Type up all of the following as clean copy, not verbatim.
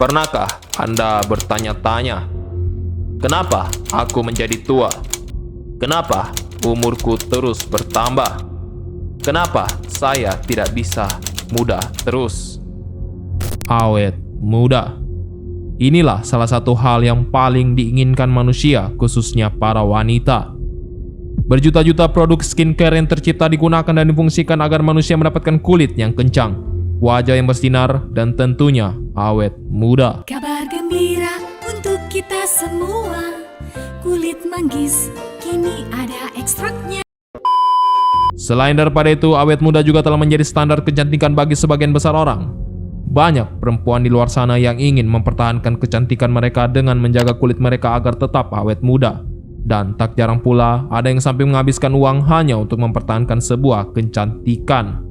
Pernahkah Anda bertanya-tanya, kenapa aku menjadi tua? Kenapa umurku terus bertambah? Kenapa saya tidak bisa muda terus? Awet muda. Inilah salah satu hal yang paling diinginkan manusia, khususnya para wanita. Berjuta-juta produk skincare yang tercipta digunakan dan difungsikan agar manusia mendapatkan kulit yang kencang, wajah yang bersinar, dan tentunya awet muda. Kabar gembira untuk kita semua, kulit manggis kini ada ekstraknya. Selain daripada itu, awet muda juga telah menjadi standar kecantikan bagi sebagian besar orang. Banyak perempuan di luar sana yang ingin mempertahankan kecantikan mereka dengan menjaga kulit mereka agar tetap awet muda. Dan tak jarang pula ada yang sampai menghabiskan uang hanya untuk mempertahankan sebuah kecantikan.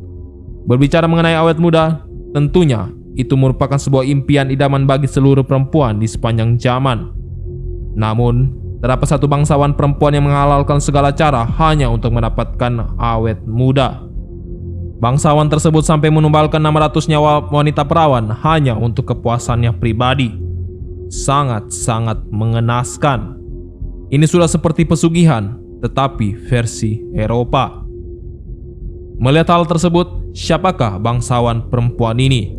Berbicara mengenai awet muda, tentunya itu merupakan sebuah impian idaman bagi seluruh perempuan di sepanjang zaman. Namun, terdapat satu bangsawan perempuan yang menghalalkan segala cara hanya untuk mendapatkan awet muda. Bangsawan tersebut sampai menumbalkan 600 nyawa wanita perawan hanya untuk kepuasannya pribadi. Sangat-sangat mengenaskan. Ini sudah seperti pesugihan, tetapi versi Eropa. Melihat hal tersebut, siapakah bangsawan perempuan ini?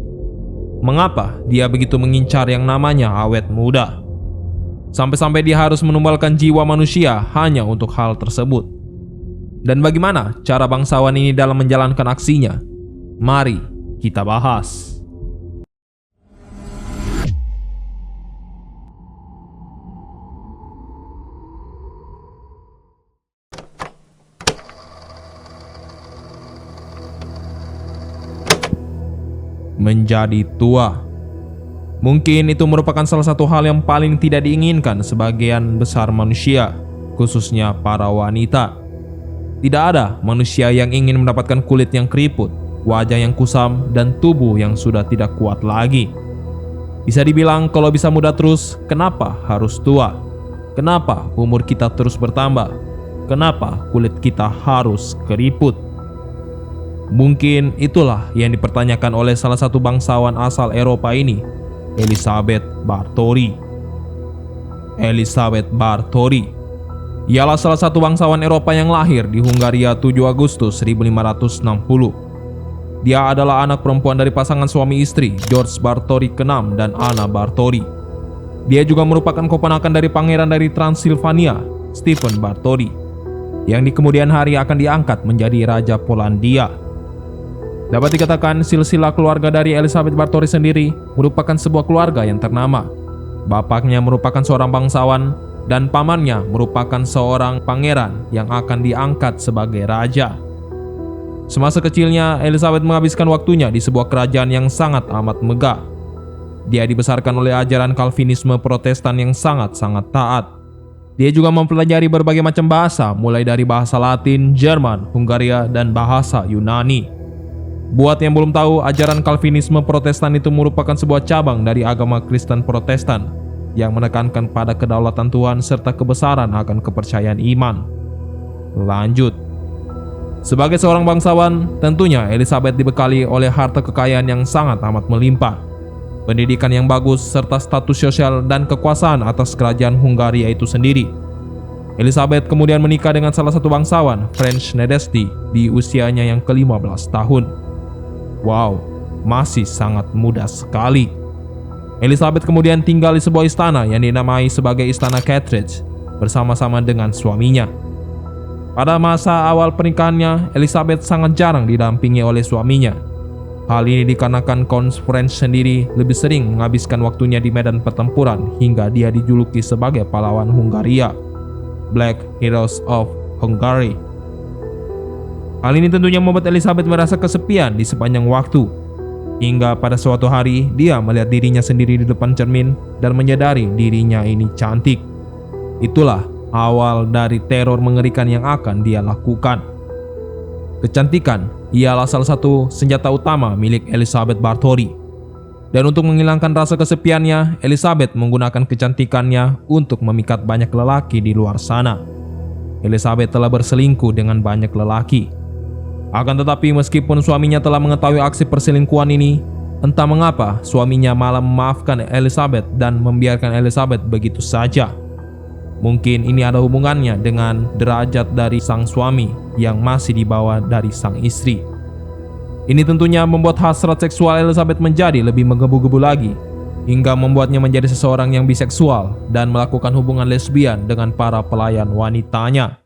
Mengapa dia begitu mengincar yang namanya awet muda? Sampai-sampai dia harus menumbalkan jiwa manusia hanya untuk hal tersebut. Dan bagaimana cara bangsawan ini dalam menjalankan aksinya? Mari kita bahas. Menjadi tua. Mungkin itu merupakan salah satu hal yang paling tidak diinginkan sebagian besar manusia, khususnya para wanita. Tidak ada manusia yang ingin mendapatkan kulit yang keriput, wajah yang kusam, dan tubuh yang sudah tidak kuat lagi. Bisa dibilang kalau bisa muda terus, kenapa harus tua? Kenapa umur kita terus bertambah? Kenapa kulit kita harus keriput? Mungkin itulah yang dipertanyakan oleh salah satu bangsawan asal Eropa ini, Elisabeth Báthory. Elisabeth Báthory ialah salah satu bangsawan Eropa yang lahir di Hungaria 7 Agustus 1560. Dia adalah anak perempuan dari pasangan suami istri George Báthory ke-6 dan Anna Báthory. Dia juga merupakan keponakan dari pangeran dari Transilvania, Stefan Báthory, yang di kemudian hari akan diangkat menjadi Raja Polandia. Dapat dikatakan silsilah keluarga dari Elisabeth Báthory sendiri merupakan sebuah keluarga yang ternama. Bapaknya merupakan seorang bangsawan dan pamannya merupakan seorang pangeran yang akan diangkat sebagai raja. Semasa kecilnya, Elisabeth menghabiskan waktunya di sebuah kerajaan yang sangat amat megah. Dia dibesarkan oleh ajaran Calvinisme Protestan yang sangat-sangat taat. Dia juga mempelajari berbagai macam bahasa, mulai dari bahasa Latin, Jerman, Hungaria, dan bahasa Yunani. Buat yang belum tahu, ajaran Calvinisme Protestan itu merupakan sebuah cabang dari agama Kristen Protestan yang menekankan pada kedaulatan Tuhan serta kebesaran akan kepercayaan iman. Lanjut. Sebagai seorang bangsawan, tentunya Elisabeth dibekali oleh harta kekayaan yang sangat amat melimpah, pendidikan yang bagus, serta status sosial dan kekuasaan atas kerajaan Hungaria itu sendiri. Elisabeth kemudian menikah dengan salah satu bangsawan, French Nedesti, di usianya yang ke-15 tahun. Wow, masih sangat muda sekali. Elisabeth kemudian tinggal di sebuah istana yang dinamai sebagai Istana Cartridge bersama-sama dengan suaminya. Pada masa awal pernikahannya, Elisabeth sangat jarang didampingi oleh suaminya. Hal ini dikarenakan Count French sendiri lebih sering menghabiskan waktunya di medan pertempuran hingga dia dijuluki sebagai pahlawan Hungaria, Black Heroes of Hungary. Hal ini tentunya membuat Elisabeth merasa kesepian di sepanjang waktu. Hingga pada suatu hari dia melihat dirinya sendiri di depan cermin dan menyadari dirinya ini cantik. Itulah awal dari teror mengerikan yang akan dia lakukan. Kecantikan ialah salah satu senjata utama milik Elisabeth Báthory. Dan untuk menghilangkan rasa kesepiannya, Elisabeth menggunakan kecantikannya untuk memikat banyak lelaki di luar sana. Elisabeth telah berselingkuh dengan banyak lelaki. Akan tetapi meskipun suaminya telah mengetahui aksi perselingkuhan ini, Entah mengapa suaminya malah memaafkan Elizabeth dan membiarkan Elizabeth begitu saja. Mungkin ini ada hubungannya dengan derajat dari sang suami yang masih di bawah dari sang istri. Ini tentunya membuat hasrat seksual Elizabeth menjadi lebih menggebu-gebu lagi, hingga membuatnya menjadi seseorang yang biseksual dan melakukan hubungan lesbian dengan para pelayan wanitanya.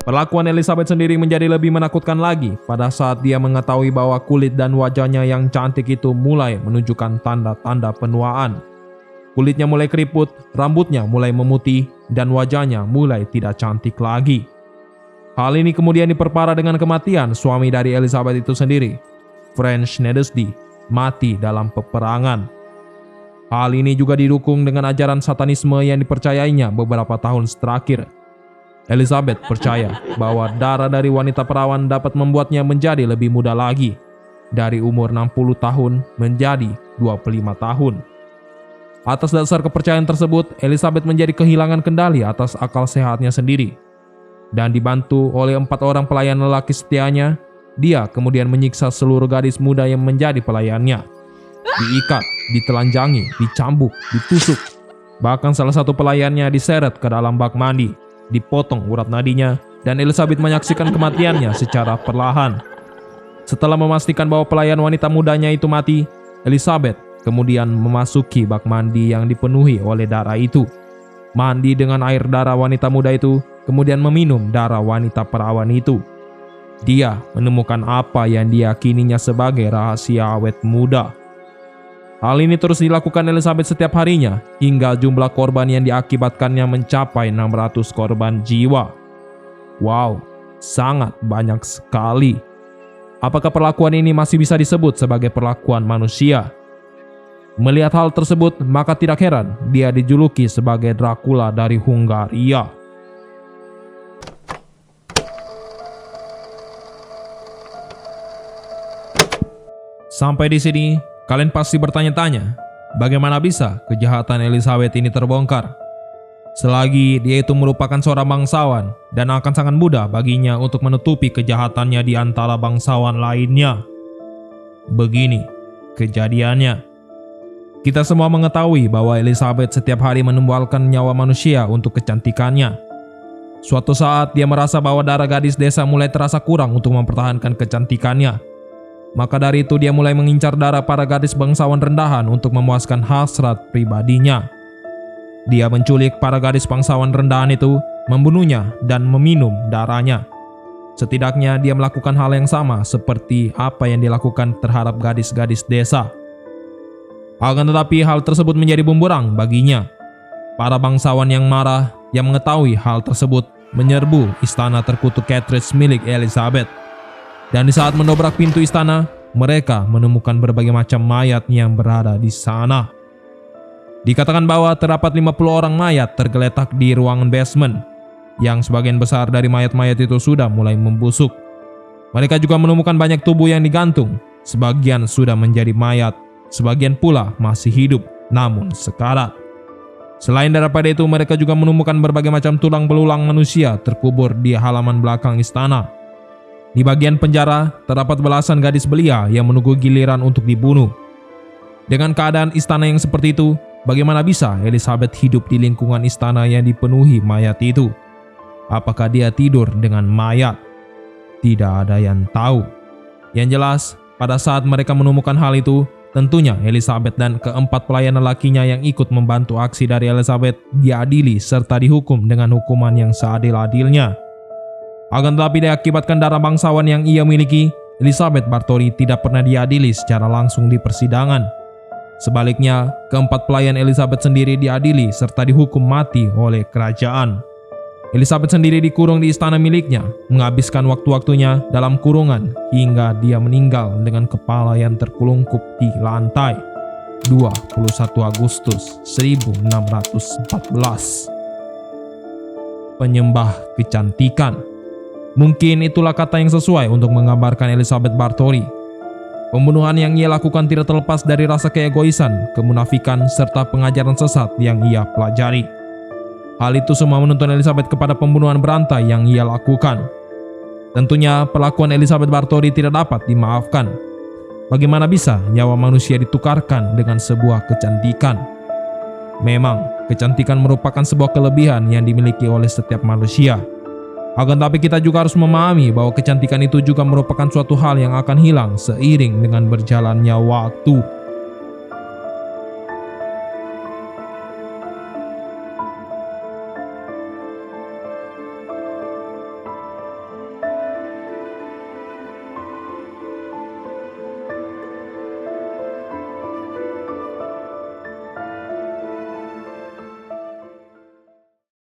Perlakuan Elizabeth sendiri menjadi lebih menakutkan lagi pada saat dia mengetahui bahwa kulit dan wajahnya yang cantik itu mulai menunjukkan tanda-tanda penuaan. Kulitnya mulai keriput, rambutnya mulai memutih, dan wajahnya mulai tidak cantik lagi. Hal ini kemudian diperparah dengan kematian suami dari Elizabeth itu sendiri, Frank Schnedersdy, mati dalam peperangan. Hal ini juga didukung dengan ajaran satanisme yang dipercayainya beberapa tahun terakhir. Elizabeth percaya bahwa darah dari wanita perawan dapat membuatnya menjadi lebih muda lagi, dari umur 60 tahun menjadi 25 tahun. Atas dasar kepercayaan tersebut, Elizabeth menjadi kehilangan kendali atas akal sehatnya sendiri. Dan dibantu oleh 4 orang pelayan lelaki setianya, dia kemudian menyiksa seluruh gadis muda yang menjadi pelayannya. Diikat, ditelanjangi, dicambuk, ditusuk. Bahkan salah satu pelayannya diseret ke dalam bak mandi, dipotong urat nadinya, dan Elizabeth menyaksikan kematiannya secara perlahan. Setelah memastikan bahwa pelayan wanita mudanya itu mati, Elizabeth kemudian memasuki bak mandi yang dipenuhi oleh darah itu. Mandi dengan air darah wanita muda itu, kemudian meminum darah wanita perawan itu. Dia menemukan apa yang diyakininya sebagai rahasia awet muda. Hal ini terus dilakukan Elizabeth setiap harinya, hingga jumlah korban yang diakibatkannya mencapai 600 korban jiwa. Wow, sangat banyak sekali. Apakah perlakuan ini masih bisa disebut sebagai perlakuan manusia? Melihat hal tersebut, maka tidak heran dia dijuluki sebagai Dracula dari Hungaria. Sampai di sini, kalian pasti bertanya-tanya, bagaimana bisa kejahatan Elizabeth ini terbongkar? Selagi dia itu merupakan seorang bangsawan dan akan sangat mudah baginya untuk menutupi kejahatannya di antara bangsawan lainnya. Begini kejadiannya. Kita semua mengetahui bahwa Elizabeth setiap hari menumbuhkan nyawa manusia untuk kecantikannya. Suatu saat dia merasa bahwa darah gadis desa mulai terasa kurang untuk mempertahankan kecantikannya. Maka dari itu dia mulai mengincar darah para gadis bangsawan rendahan untuk memuaskan hasrat pribadinya. Dia menculik para gadis bangsawan rendahan itu, membunuhnya dan meminum darahnya. Setidaknya dia melakukan hal yang sama seperti apa yang dilakukan terhadap gadis-gadis desa. Akan tetapi hal tersebut menjadi bumerang baginya. Para bangsawan yang marah yang mengetahui hal tersebut menyerbu istana terkutuk Catridge milik Elizabeth. Dan di saat mendobrak pintu istana, mereka menemukan berbagai macam mayat yang berada di sana. Dikatakan bahwa terdapat 50 orang mayat tergeletak di ruangan basement, yang sebagian besar dari mayat-mayat itu sudah mulai membusuk. Mereka juga menemukan banyak tubuh yang digantung, sebagian sudah menjadi mayat, sebagian pula masih hidup namun sekarat. Selain daripada itu, mereka juga menemukan berbagai macam tulang belulang manusia terkubur di halaman belakang istana. Di bagian penjara, terdapat belasan gadis belia yang menunggu giliran untuk dibunuh. Dengan keadaan istana yang seperti itu, bagaimana bisa Elizabeth hidup di lingkungan istana yang dipenuhi mayat itu? Apakah dia tidur dengan mayat? Tidak ada yang tahu. Yang jelas, pada saat mereka menemukan hal itu, tentunya Elizabeth dan keempat pelayan lelakinya yang ikut membantu aksi dari Elizabeth diadili serta dihukum dengan hukuman yang seadil-adilnya. Akan tetapi diakibatkan darah bangsawan yang ia miliki, Elizabeth Bathory tidak pernah diadili secara langsung di persidangan. Sebaliknya, keempat pelayan Elizabeth sendiri diadili serta dihukum mati oleh kerajaan. Elizabeth sendiri dikurung di istana miliknya, menghabiskan waktu-waktunya dalam kurungan hingga dia meninggal dengan kepala yang terkulungkup di lantai. 21 Agustus 1614. Penyembah kecantikan. Mungkin itulah kata yang sesuai untuk menggambarkan Elizabeth Bathory. Pembunuhan yang ia lakukan tidak terlepas dari rasa keegoisan, kemunafikan, serta pengajaran sesat yang ia pelajari. Hal itu semua menuntun Elizabeth kepada pembunuhan berantai yang ia lakukan. Tentunya perlakuan Elizabeth Bathory tidak dapat dimaafkan. Bagaimana bisa nyawa manusia ditukarkan dengan sebuah kecantikan? Memang, kecantikan merupakan sebuah kelebihan yang dimiliki oleh setiap manusia. Akan tapi kita juga harus memahami bahwa kecantikan itu juga merupakan suatu hal yang akan hilang seiring dengan berjalannya waktu.